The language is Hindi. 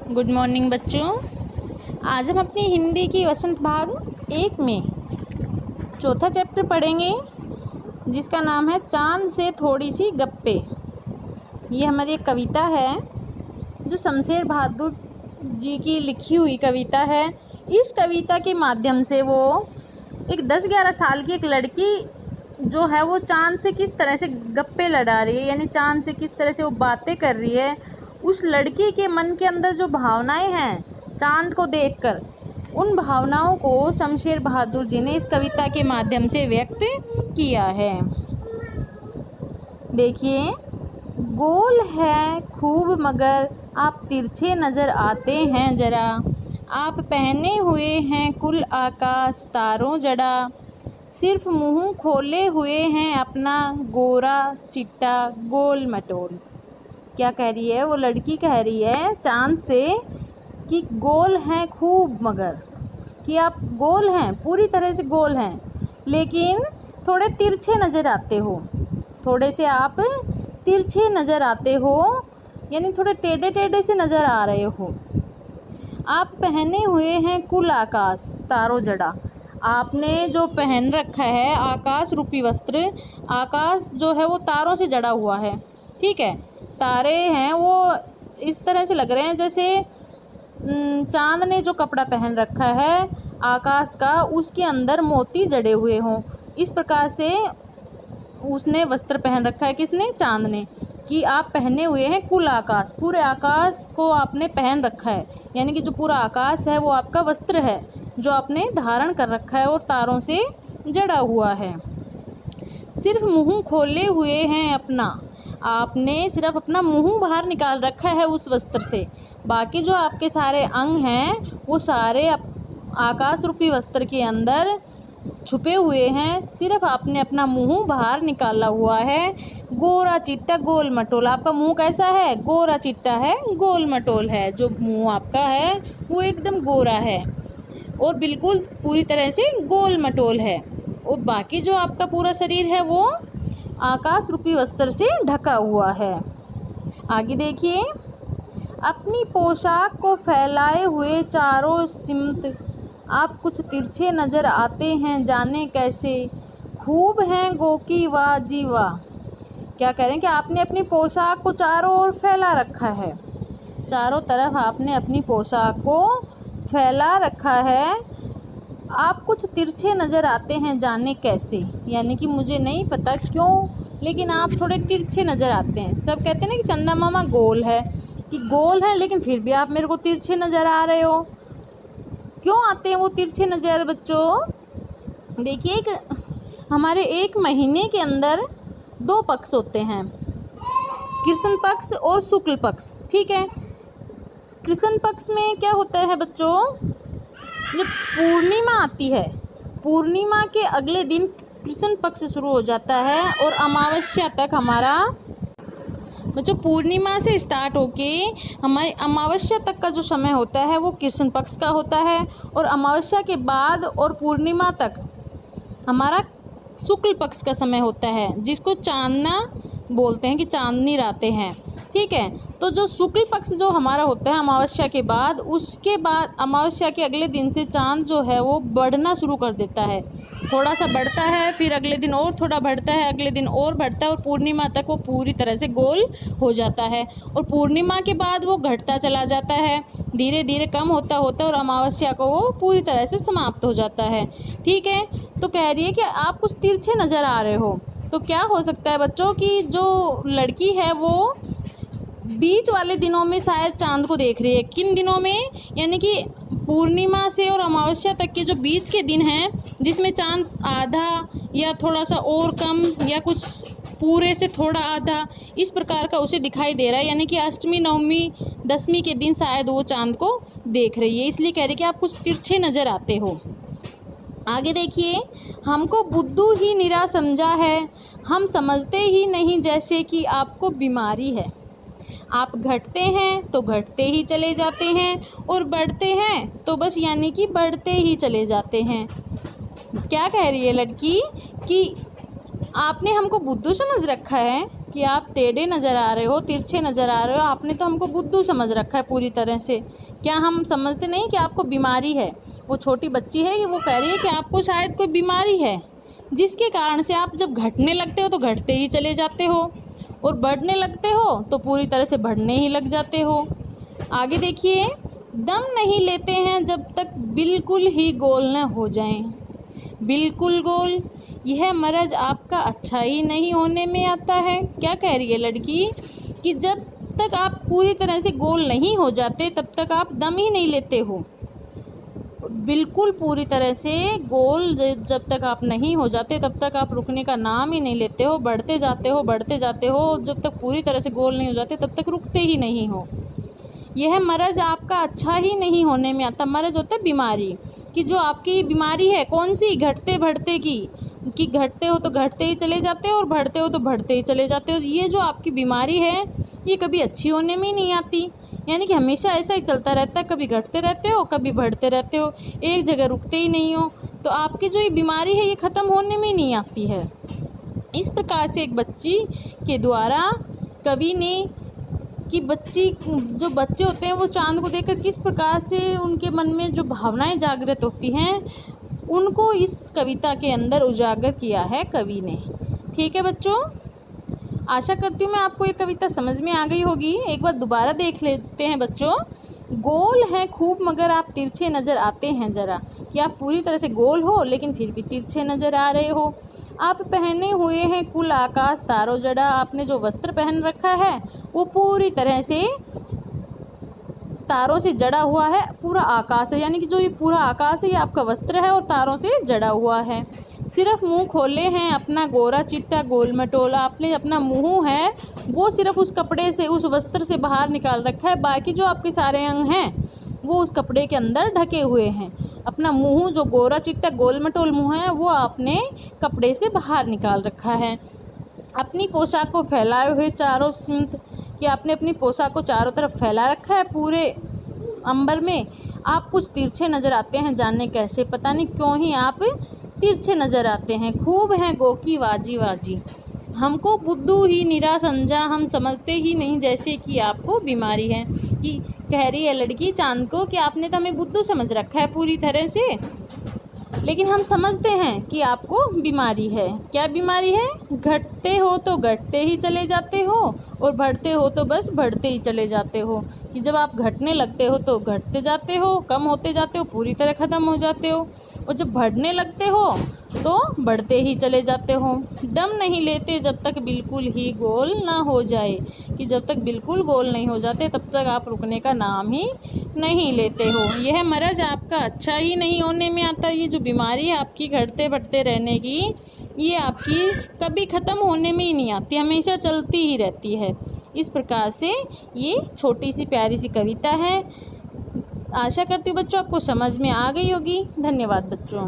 गुड मॉर्निंग बच्चों। आज हम अपनी हिंदी की वसंत भाग 1 में चौथा चैप्टर पढ़ेंगे जिसका नाम है चांद से थोड़ी सी गप्पे। ये हमारी एक कविता है जो शमशेर बहादुर जी की लिखी हुई कविता है। इस कविता के माध्यम से वो एक 10-11 साल की एक लड़की जो है वो चांद से किस तरह से गप्पे लड़ा रही है, यानी चांद से किस तरह से वो बातें कर रही है। उस लड़की के मन के अंदर जो भावनाएं हैं चांद को देखकर, उन भावनाओं को शमशेर बहादुर जी ने इस कविता के माध्यम से व्यक्त किया है। देखिए, गोल है खूब मगर आप तिरछे नज़र आते हैं जरा, आप पहने हुए हैं कुल आकाश तारों जड़ा, सिर्फ मुंह खोले हुए हैं अपना गोरा चिट्टा गोल मटोल। क्या कह रही है वो लड़की? कह रही है चांद से कि गोल हैं खूब मगर, कि आप गोल हैं, पूरी तरह से गोल हैं, लेकिन थोड़े तिरछे नज़र आते हो, थोड़े से आप तिरछे नज़र आते हो, यानी थोड़े टेढ़े टेढ़े से नज़र आ रहे हो। आप पहने हुए हैं कुल आकाश तारों जड़ा, आपने जो पहन रखा है आकाश रूपी वस्त्र, आकाश जो है वो तारों से जड़ा हुआ है। ठीक है, तारे हैं वो इस तरह से लग रहे हैं जैसे चांद ने जो कपड़ा पहन रखा है आकाश का, उसके अंदर मोती जड़े हुए हों। इस प्रकार से उसने वस्त्र पहन रखा है, किसने? चांद ने, कि आप पहने हुए हैं कुल आकाश, पूरे आकाश को आपने पहन रखा है, यानी कि जो पूरा आकाश है वो आपका वस्त्र है जो आपने धारण कर रखा है और तारों से जड़ा हुआ है। सिर्फ मुंह खोले हुए हैं अपना, आपने सिर्फ अपना मुंह बाहर निकाल रखा है उस वस्त्र से, बाकी जो आपके सारे अंग हैं वो सारे आकाश रूपी वस्त्र के अंदर छुपे हुए हैं। सिर्फ आपने अपना मुंह बाहर निकाला हुआ है। गोरा चिट्टा गोल मटोल, आपका मुंह कैसा है? गोरा चिट्टा है, गोल मटोल है। जो मुंह आपका है वो एकदम गोरा है और बिल्कुल पूरी तरह से गोल मटोल है, और बाकी जो आपका पूरा शरीर है वो आकाश रूपी वस्त्र से ढका हुआ है। आगे देखिए, अपनी पोशाक को फैलाए हुए चारों सिमत, आप कुछ तिरछे नज़र आते हैं जाने कैसे, खूब हैं गोकी वाह जी वाह। क्या कह रहे हैं कि आपने अपनी पोशाक को चारों ओर फैला रखा है, चारों तरफ आपने अपनी पोशाक को फैला रखा है। आप कुछ तिरछे नज़र आते हैं जाने कैसे, यानी कि मुझे नहीं पता क्यों, लेकिन आप थोड़े तिरछे नज़र आते हैं। सब कहते हैं ना कि चंदा मामा गोल है, कि गोल है लेकिन फिर भी आप मेरे को तिरछे नज़र आ रहे हो। क्यों आते हैं वो तिरछे नज़र बच्चों? देखिए, हमारे एक महीने के अंदर 2 पक्ष होते हैं, कृष्ण पक्ष और शुक्ल पक्ष। ठीक है, कृष्ण पक्ष में क्या होता है बच्चों? जब पूर्णिमा आती है, पूर्णिमा के अगले दिन कृष्ण पक्ष शुरू हो जाता है और अमावस्या तक हमारा बच्चों, पूर्णिमा से स्टार्ट होके हमारी अमावस्या तक का जो समय होता है वो कृष्ण पक्ष का होता है, और अमावस्या के बाद और पूर्णिमा तक हमारा शुक्ल पक्ष का समय होता है, जिसको चांदना बोलते हैं, कि चांदनी रातें हैं। ठीक है, तो जो शुक्ल पक्ष जो हमारा होता है अमावस्या के बाद, उसके बाद अमावस्या के अगले दिन से चांद जो है वो बढ़ना शुरू कर देता है, थोड़ा सा बढ़ता है, फिर अगले दिन और थोड़ा बढ़ता है, अगले दिन और बढ़ता है, और पूर्णिमा तक वो पूरी तरह से गोल हो जाता है। और पूर्णिमा के बाद वो घटता चला जाता है, धीरे धीरे कम होता होता है, और अमावस्या को वो पूरी तरह से समाप्त हो जाता है। ठीक है, तो कह रही है कि आप कुछ तिरछे नज़र आ रहे हो। तो क्या हो सकता है बच्चों कि जो लड़की है वो बीच वाले दिनों में शायद चांद को देख रही है। किन दिनों में? यानी कि पूर्णिमा से और अमावस्या तक के जो बीच के दिन हैं, जिसमें चांद आधा या थोड़ा सा और कम या कुछ पूरे से थोड़ा आधा, इस प्रकार का उसे दिखाई दे रहा है, यानी कि अष्टमी नवमी दसवीं के दिन शायद वो चांद को देख रही है, इसलिए कह रही है कि आप कुछ तिरछे नज़र आते हो। आगे देखिए, हमको बुद्धू ही निरा समझा है, हम समझते ही नहीं जैसे कि आपको बीमारी है, आप घटते हैं तो घटते ही चले जाते हैं, और बढ़ते हैं तो बस यानी कि बढ़ते ही चले जाते हैं। क्या कह रही है लड़की कि आपने हमको बुद्धू समझ रखा है, कि आप टेढ़े नज़र आ रहे हो, तिरछे नज़र आ रहे हो, आपने तो हमको बुद्धू समझ रखा है पूरी तरह से। क्या हम समझते नहीं कि आपको बीमारी है? वो छोटी बच्ची है, वो कह रही है कि आपको शायद कोई बीमारी है, जिसके कारण से आप जब घटने लगते हो तो घटते ही चले जाते हो, और बढ़ने लगते हो तो पूरी तरह से बढ़ने ही लग जाते हो। आगे देखिए, दम नहीं लेते हैं जब तक बिल्कुल ही गोल न हो जाएं। बिल्कुल गोल, यह मर्ज़ आपका अच्छा ही नहीं होने में आता है। क्या कह रही है लड़की कि जब तक आप पूरी तरह से गोल नहीं हो जाते तब तक आप दम ही नहीं लेते हो। बिल्कुल पूरी तरह से गोल जब तक आप नहीं हो जाते तब तक आप रुकने का नाम ही नहीं लेते हो, बढ़ते जाते हो, बढ़ते जाते हो। जब तक पूरी तरह से गोल नहीं हो जाते तब तक रुकते ही नहीं हो। यह मर्ज़ आपका अच्छा ही नहीं होने में आता। मर्ज़ होता है बीमारी, कि जो आपकी बीमारी है कौन सी, घटते बढ़ते की, कि घटते हो तो घटते ही चले जाते हो और बढ़ते हो तो बढ़ते ही चले जाते हो। ये जो आपकी बीमारी है ये कभी अच्छी होने में ही नहीं आती, यानी कि हमेशा ऐसा ही चलता रहता है, कभी घटते रहते हो कभी बढ़ते रहते हो, एक जगह रुकते ही नहीं हो। तो आपकी जो ये बीमारी है ये ख़त्म होने में ही नहीं आती है। इस प्रकार से एक बच्ची के द्वारा कवि ने कि जो बच्चे होते हैं वो चाँद को देखकर किस प्रकार से उनके मन में जो भावनाएं जागृत होती हैं उनको इस कविता के अंदर उजागर किया है कवि ने। ठीक है बच्चों, आशा करती हूँ मैं आपको ये कविता समझ में आ गई होगी। एक बार दोबारा देख लेते हैं बच्चों। गोल है खूब मगर आप तिरछे नज़र आते हैं ज़रा, कि आप पूरी तरह से गोल हो लेकिन फिर भी तिरछे नज़र आ रहे हो। आप पहने हुए हैं कुल आकाश तारों जड़ा, आपने जो वस्त्र पहन रखा है वो पूरी तरह से तारों से जड़ा हुआ है, पूरा आकाश है, यानी कि जो ये पूरा आकाश है ये आपका वस्त्र है और तारों से जड़ा हुआ है। सिर्फ मुंह खोले हैं अपना गोरा चिट्टा गोल मटोला, आपने अपना मुंह है वो सिर्फ उस कपड़े से, उस वस्त्र से बाहर निकाल रखा है, बाकी जो आपके सारे अंग हैं वो उस कपड़े के अंदर ढके हुए हैं। अपना मुंह जो गोरा चिट्टा गोल मटोल मुंह है वो आपने कपड़े से बाहर निकाल रखा है। अपनी पोशाक को फैलाए हुए चारों सिमत, कि आपने अपनी पोशाक को चारों तरफ फैला रखा है पूरे अंबर में। आप कुछ तिरछे नज़र आते हैं, जाने कैसे, पता नहीं क्यों ही आप तिरछे नज़र आते हैं। खूब हैं गो की वाजी वाजी, हमको बुद्धू ही निरा समझा, हम समझते ही नहीं जैसे कि आपको बीमारी है। कि कह रही है लड़की चाँद को कि आपने तो हमें बुद्धू समझ रखा है पूरी तरह से, लेकिन हम समझते हैं कि आपको बीमारी है। क्या बीमारी है? घटते हो तो घटते ही चले जाते हो और बढ़ते हो तो बस बढ़ते ही चले जाते हो। कि जब आप घटने लगते हो तो घटते जाते हो, कम होते जाते हो, पूरी तरह ख़त्म हो जाते हो, और जब बढ़ने लगते हो तो बढ़ते ही चले जाते हो। दम नहीं लेते जब तक बिल्कुल ही गोल ना हो जाए, कि जब तक बिल्कुल गोल नहीं हो जाते तब तक आप रुकने का नाम ही नहीं लेते हो। यह मर्ज़ आपका अच्छा ही नहीं होने में आता। ये जो बीमारी है आपकी घटते बढ़ते रहने की, ये आपकी कभी ख़त्म होने में ही नहीं आती, हमेशा चलती ही रहती है। इस प्रकार से ये छोटी सी प्यारी सी कविता है। आशा करती हूँ बच्चों आपको समझ में आ गई होगी। धन्यवाद बच्चों।